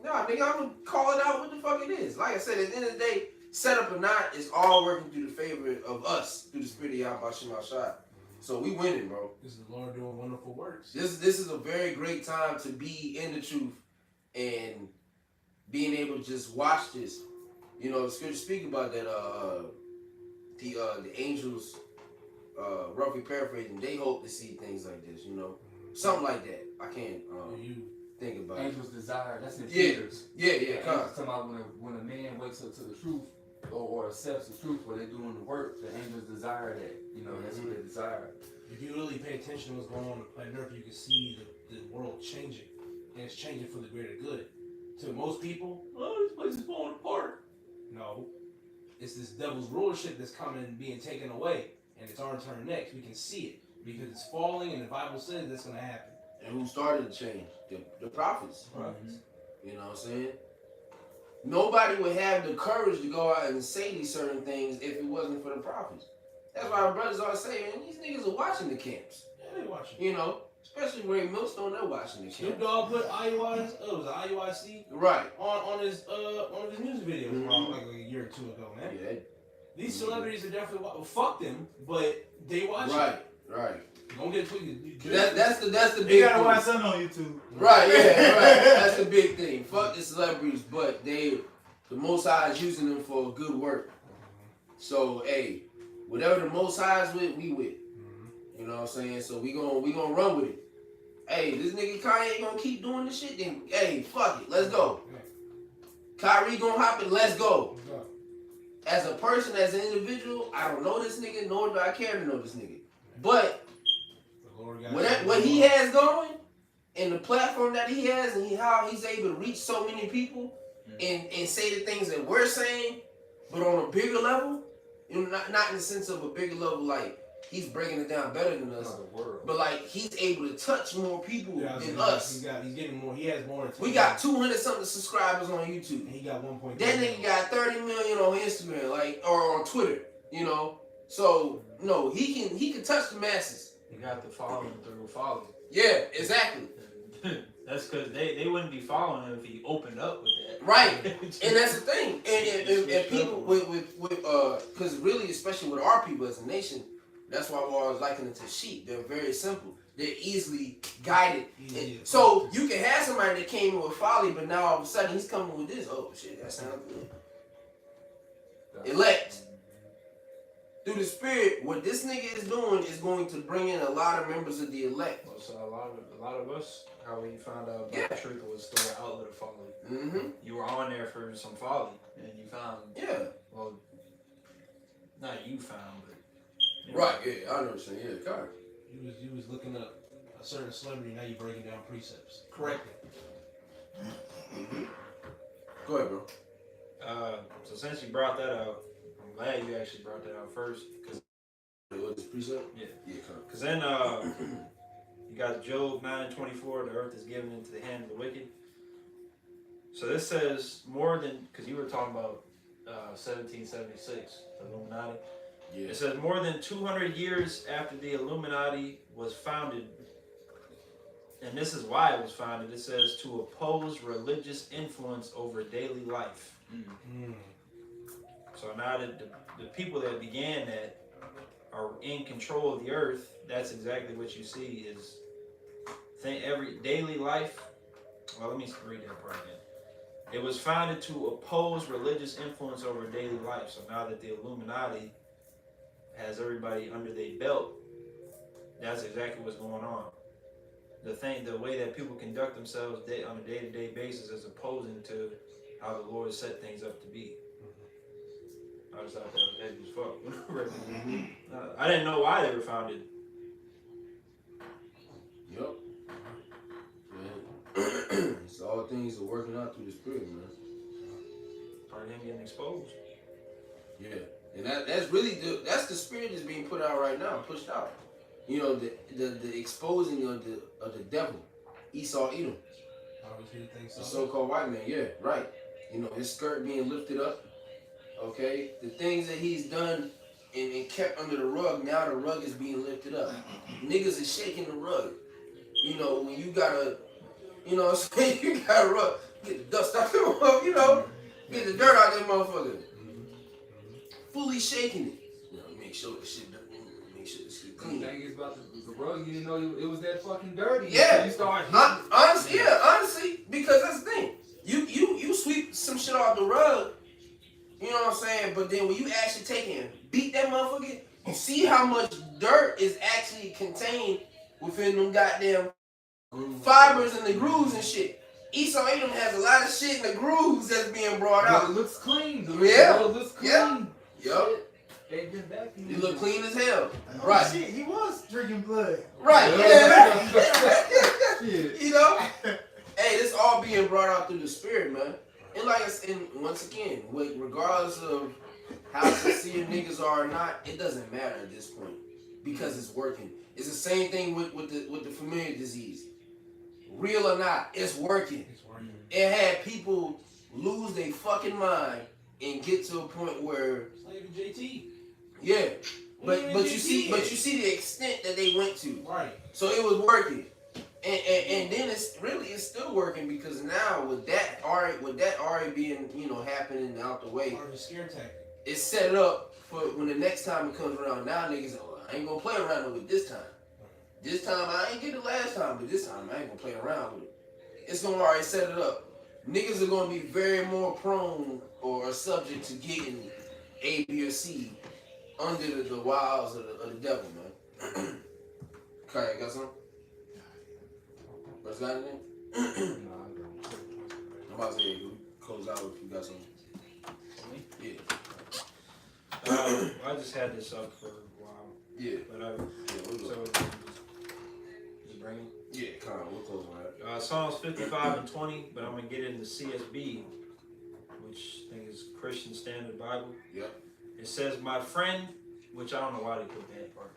Nah, nigga, I'm gonna call it out what the fuck it is. Like I said, at the end of the day, set up or not, it's all working through the favor of us, through the Spirit of Yahweh Shemashah. So we winning, bro. This is the Lord doing wonderful works. This is a very great time to be in the truth and being able to just watch this. You know, the scripture speak about that. The angels, roughly paraphrasing, they hope to see things like this. You know, something like that. I can't think about Angels desire. That's in Yeah. Peter's. Yeah. Angels talking about when a man wakes up to the truth or accepts the truth, where they're doing the work, the angels desire that. You know, that's what they desire. If you really pay attention to what's going on planet Earth, you can see the world changing, and it's changing for the greater good. To most people, oh, this place is falling apart. No, it's this devil's rulership that's coming and being taken away, and it's our turn next. We can see it because it's falling, and the Bible says that's going to happen. And who started the change? The prophets. You know what I'm saying? Nobody would have the courage to go out and say these certain things if it wasn't for the prophets. That's why our brothers always say, man, these niggas are watching the camps. Yeah, they watching. You know, especially Ray Millstone, they're watching the Snoop camps. Dogg put IUIC Right. on his music video like a year or two ago, man. Yeah. These celebrities are definitely fuck them, but they watch it. Right. Don't get tweeted. That's the You big gotta thing. watch something on YouTube. Right, yeah, right. That's the big thing. Fuck the celebrities, but the Most High is using them for good work. So, hey, whatever the Most High is with, we with. You know what I'm saying? So we gonna run with it. Hey, this nigga Kanye gonna keep doing this shit, then hey, fuck it, let's go. Kyrie gonna hop in, let's go. As a person, as an individual, I don't know this nigga, nor do I care to know this nigga. But what he has going, and the platform that he has, and how he's able to reach so many people and say the things that we're saying, but on a bigger level, you know, not in the sense of a bigger level like he's breaking it down better than us, but like he's able to touch more people than us. He's getting more. He has more. We got 200 something subscribers on YouTube. And he got 1.3. That nigga got 30 million on Instagram, like, or on Twitter. You know, so no, he can touch the masses. He got the following through following. Yeah, exactly. That's because they wouldn't be following him if he opened up with that. Right, and that's the thing. And people with because really, especially with our people as a nation, that's why we're always liking it to sheep. They're very simple. They're easily guided. So you can have somebody that came in with folly, but now all of a sudden he's coming with this. Oh shit, that sounds good. Elect. Through the Spirit, what this nigga is doing is going to bring in a lot of members of the elect. Well, so a lot of us, how we found out about the truth was through an outlet of folly. Mm-hmm. You were on there for some folly, and you found. Yeah. Well, not you found, but. You know, Right. Yeah, I know what you're saying. Yeah, God. You was looking up a certain celebrity. Now you're breaking down precepts. Correctly. Mm-hmm. Go ahead, bro. So since you brought that out, I'm glad you actually brought that out first, because. What is precept? Yeah. Yeah, come. Because then you got Job 9:24, the earth is given into the hand of the wicked. So this says more than, because you were talking about 1776, the Illuminati. Yeah. It says more than 200 years after the Illuminati was founded, and this is why it was founded. It says to oppose religious influence over daily life. So now that the people that began that are in control of the earth, that's exactly what you see is every daily life. Well, let me read that part again. It was founded to oppose religious influence over daily life. So now that the Illuminati has everybody under their belt, that's exactly what's going on. The way that people conduct themselves on a day-to-day basis as opposing to how the Lord set things up to be. I just thought that was heavy as fuck. I didn't know why they were founded. Yep. Man. It's all things are working out through the Spirit, man. Part of him getting exposed. Yeah. And that's really that's the spirit that's being put out right now, pushed out. You know, the exposing of the devil, Esau Edom. The so-called white man, yeah, right. You know, his skirt being lifted up. Okay? The things that he's done and kept under the rug, now the rug is being lifted up. Niggas is shaking the rug. You know, when you gotta, you know what I'm saying? You gotta rug, get the dust out the rug, you know? Get the dirt out that motherfucker. Fully shaking it. You know, make sure the shit clean. The thing is about the rug, you didn't know it was that fucking dirty. Yeah. So you start honestly, because that's the thing. You sweep some shit off the rug, you know what I'm saying? But then when you actually take it and beat that motherfucker, you see how much dirt is actually contained within them goddamn fibers and the grooves and shit. Esau Edom has a lot of shit in the grooves that's being brought out. It looks clean. The rug looks clean. Yeah. Yup. They been back. You look clean as hell. Oh, Right. shit, he was drinking blood. Right. Yeah. Shit. You know? Hey, this all being brought out through the Spirit, man. And like I said, and once again, regardless of how sincere niggas are or not, it doesn't matter at this point because it's working. It's the same thing with the familiar disease. Real or not, it's working. It had people lose their fucking mind and get to a point where It's not even JT. yeah, but you see the extent that they went to. Right. So it was working, and then it's still working because now with that already being happening out the way, Or the scare tactic. it's set up for when the next time it comes around. Now niggas, I ain't gonna play around with it this time. This time I ain't get it last time, but this time I ain't gonna play around with it. It's gonna already set it up. Niggas are gonna be very more prone or subject to getting A, B, or C under the wiles of the devil, man. Okay, got some? What's got anything? I'm about to say, close out if you got something. Yeah. I just had this up for a while. Yeah. But we'll go. so just bring it. Yeah, come on, we'll close on that. Psalms 55 and 20, but I'm gonna get into CSB, which I think is Christian Standard Bible. Yep. It says, "My friend," which I don't know why they put that part,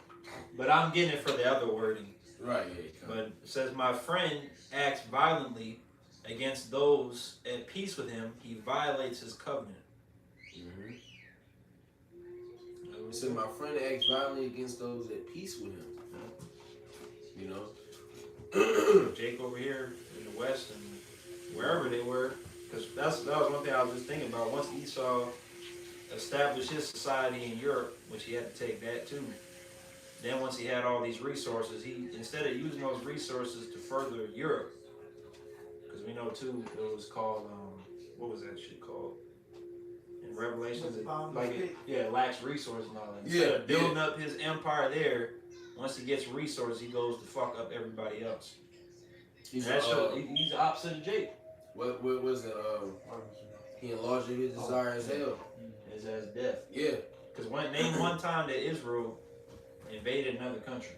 but I'm getting it for the other wording. Right. Yeah. But it says, "My friend acts violently against those at peace with him. He violates his covenant." Mm-hmm. It said, "My friend acts violently against those at peace with him." You know. Jake over here in the West and wherever they were, because that was one thing I was just thinking about. Once Esau established his society in Europe, which he had to take that too, then once he had all these resources, he instead of using those resources to further Europe, because we know too it was called what was that shit called in Revelations? It lacks resources and all that. Instead of building up his empire there. Once he gets resources, he goes to fuck up everybody else. He's the opposite of Jake. What was it? He enlarged his desire as hell. Is as death. Yeah. Because name one time that Israel invaded another country.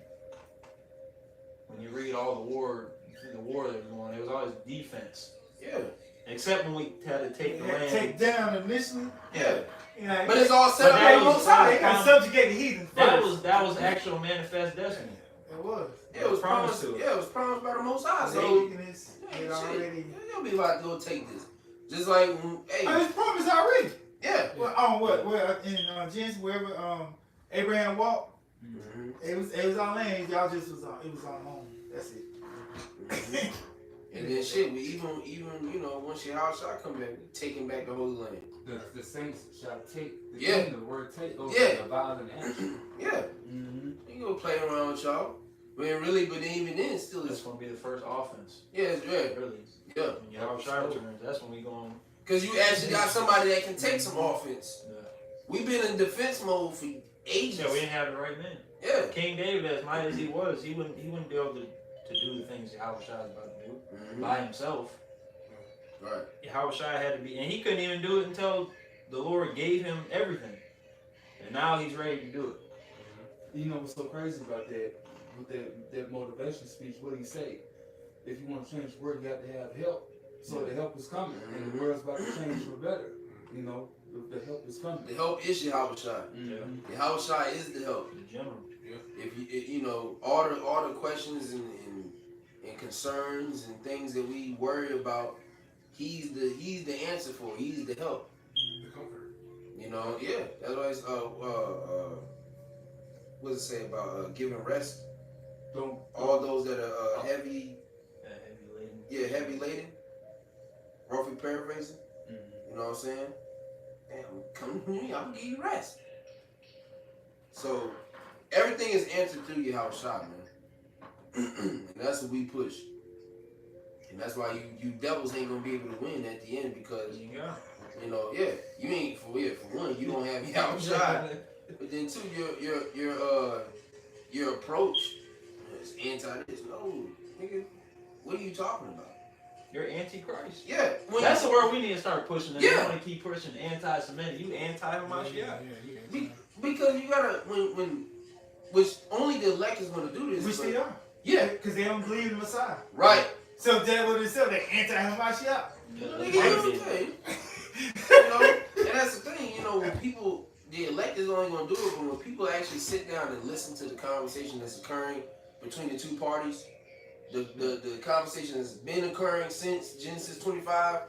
When you read all the war that was going, it was always defense. Yeah. Except when we had to take the land. Take down initially. Yeah. You know, But it's all set up on the most high. They got subjugated heathen first. That was actual manifest destiny. It was. Yeah, it was promised. Yeah, it was promised by the Most High. So it already. You'll be about to go take this. Just like, hey. I was promised already. Yeah. Well, what in Genesis, wherever Abraham walked, Mm-hmm. it was our land. Y'all just was on. It was on home. That's it. And then shit, we even you know, once your house shall come back, we taking back the Holy Land. The saints shall take the Yeah. kingdom, the word take over Yeah. the violent action. Yeah. Mm-hmm. You gonna play around with y'all. Man, really, but even then, still That's is. gonna be the first offense. Yeah, it's right. Really. Yeah. When Yahweh Shai returns, that's when we going. Because you actually got somebody that can take some offense. Yeah. We've been in defense mode for ages. Yeah, we didn't have the right men. Yeah. King David, as mighty as he was, he wouldn't be able to do the things Yahweh Shai is about to do Mhm. by himself. Right. Yahweh Shai had to be, and he couldn't even do it until the Lord gave him everything. And now he's ready to do it. You know what's so crazy about that? With that motivation speech, what do you say? If you want to change the world, you have to have help. So the help is coming, and the world's about to change for better. You know, the help is coming. The help is Yahweh Shai. Mm-hmm. Yahweh Shai is the help. The general. If you know all the questions and concerns and things that we worry about, he's the answer for. He's the help. The comfort. You know, yeah. That's why it's what does it say about giving rest? Don't All those that are heavy, Heavy laden. yeah, heavy laden. Roughly paraphrasing. Mm-hmm. You know what I'm saying? Damn, come to me, I'll give you rest. So everything is answered through your house shot, man. And that's what we push. And that's why you devils ain't gonna be able to win at the end because Yeah. you know, yeah, you ain't for one, you don't have your house shot. But then two, your approach is anti this. No, nigga, what are you talking about? You're anti-Christ. Yeah, That's the word we need to start pushing. And Yeah. we want to keep pushing anti-Semitic. You anti-Hamashiach. because you gotta when which only the elect is gonna do this. Which but- they are. Yeah, Because they don't believe in the Messiah. right. So that what it said, they're anti-Hamashiach. Nigga, you know what I'm saying? You know, and that's the thing. You know, when people, the elect is only gonna do it, but when people actually sit down and listen to the conversation that's occurring between the two parties, the conversation has been occurring since Genesis 25,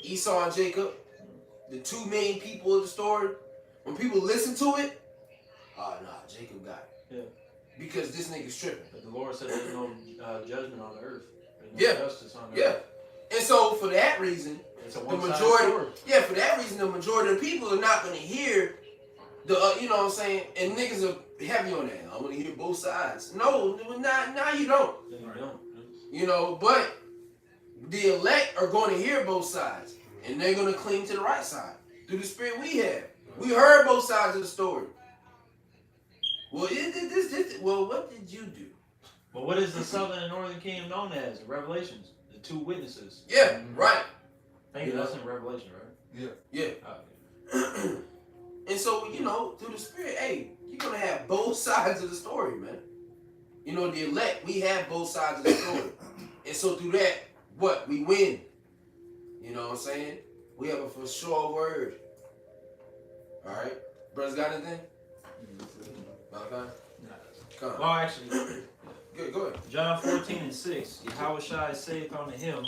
Esau and Jacob, the two main people of the story. When people listen to it, Jacob got it. Yeah. Because this nigga's tripping. But the Lord said there's no judgment on the earth. There's no Yeah. justice on the Yeah. earth. And so for that reason, It's a the one-sided majority, story. yeah, for that reason, the majority of the people are not gonna hear the, you know what I'm saying? And niggas are heavy on that. I want to hear both sides. No, now you don't. Then you don't. You know, but the elect are going to hear both sides, and they're going to cling to the right side through the spirit we have. We heard both sides of the story. Well, well, what did you do? But what is the southern and northern kingdom known as? Revelations. The two witnesses. Yeah, right. I think that's in Revelation, right? Yeah. Okay. And so, you know, through the spirit, hey, you're going to have both sides of the story, man. You know, the elect, we have both sides of the story. And so through that, what? We win. You know what I'm saying? We have a for sure word. All right? Brothers got anything? Malachi? Come on. Well, actually, Good, go ahead. John 14:6, Yahweh Shai saith unto him,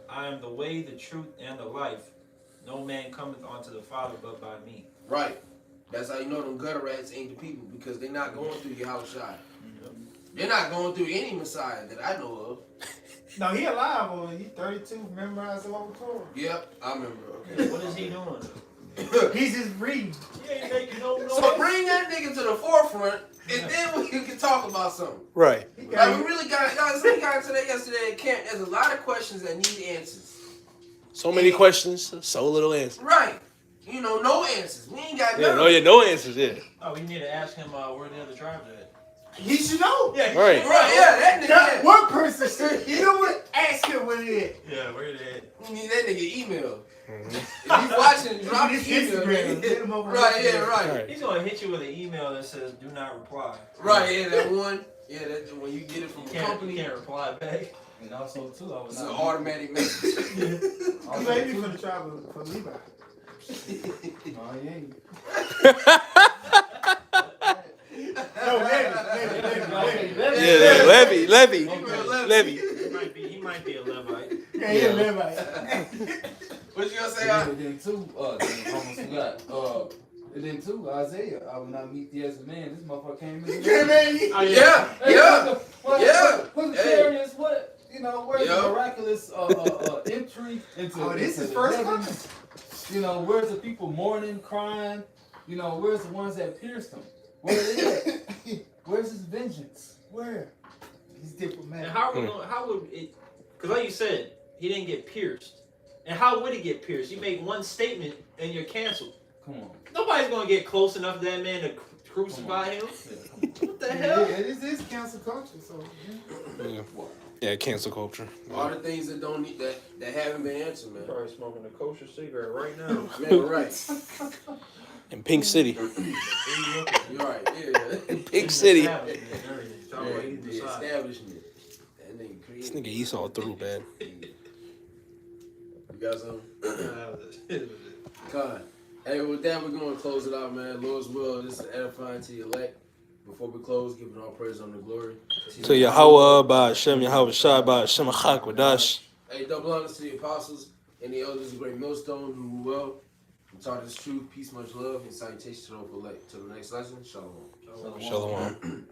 I am the way, the truth, and the life. No man cometh unto the Father but by me. Right. That's how you know them gutter rats ain't the people, because they're not going through Yahweh Shai. They're not going through any Messiah that I know of. No, he alive, or he 32, memorized the whole Torah. Yep, I remember. Okay. What is he doing? He's just reading. He ain't making no noise. So bring that nigga to the forefront, and then we can talk about something. Right. He Like got, we really got into that yesterday at camp. There's a lot of questions that need answers. So many questions, so little answers. Right. You know, no answers. We ain't got Yeah, none. no answers. Yeah. Oh, we need to ask him where the other tribes are at. he should know. Yeah, Right. Right, yeah, that nigga. That one person should. You know what? Ask him what it is. Yeah, where they at? We need that nigga email. If he's watching, drop His his email. Instagram. nigga. Hit him over Right, yeah, Instagram. right. Right. He's gonna hit you with an email that says "Do not reply." Right, yeah, that one. Yeah, that when you get it from You a can't, company, you can't reply back. And also too, I was it's an not automatic message. He may be for the tribe for Levi. No, he ain't. No, Yeah, Levy. He might be a Levite. Yeah, he a Levite. What you gonna say? And then too, I almost forgot. And then too, Isaiah, I will not meet thee as a man. This motherfucker came in. Yeah, man. Yeah, yeah. What, Yeah. What Hey. serious? What? You know, where's Yeah. the miraculous this entry into. Oh, this into is the first heavens? class. You know, where's the people mourning, crying? You know, where's the ones that pierced him? Where are they at? Where's his vengeance? Where? He's diplomatic. And how would it? Because like you said, he didn't get pierced. And how would he get pierced? You make one statement and you're canceled. Come on. Nobody's gonna get close enough to that man to crucify him. What the hell? Yeah, this is cancel culture, so yeah. Yeah, cancel culture. All the things that don't need that haven't been answered, man. Probably smoking a kosher cigarette right now. Man, right. In Pink City. You're right. Yeah. Pink City. The establishment. That nigga This created. nigga Esau through, man. You got something? God. Hey, with that, we're going to close it out, man. Lord's will, this is edifying to your elect. Before we close, giving all praise and the glory. To Yahweh, Ba'Shem, Yahweh Shai, Ba'Shem, Achak, Wadash. Hey, double honors to the apostles and the elders of Great Millstone who well taught us truth, peace, much love, and salutation to the elect. Till the next lesson, shalom. Shalom.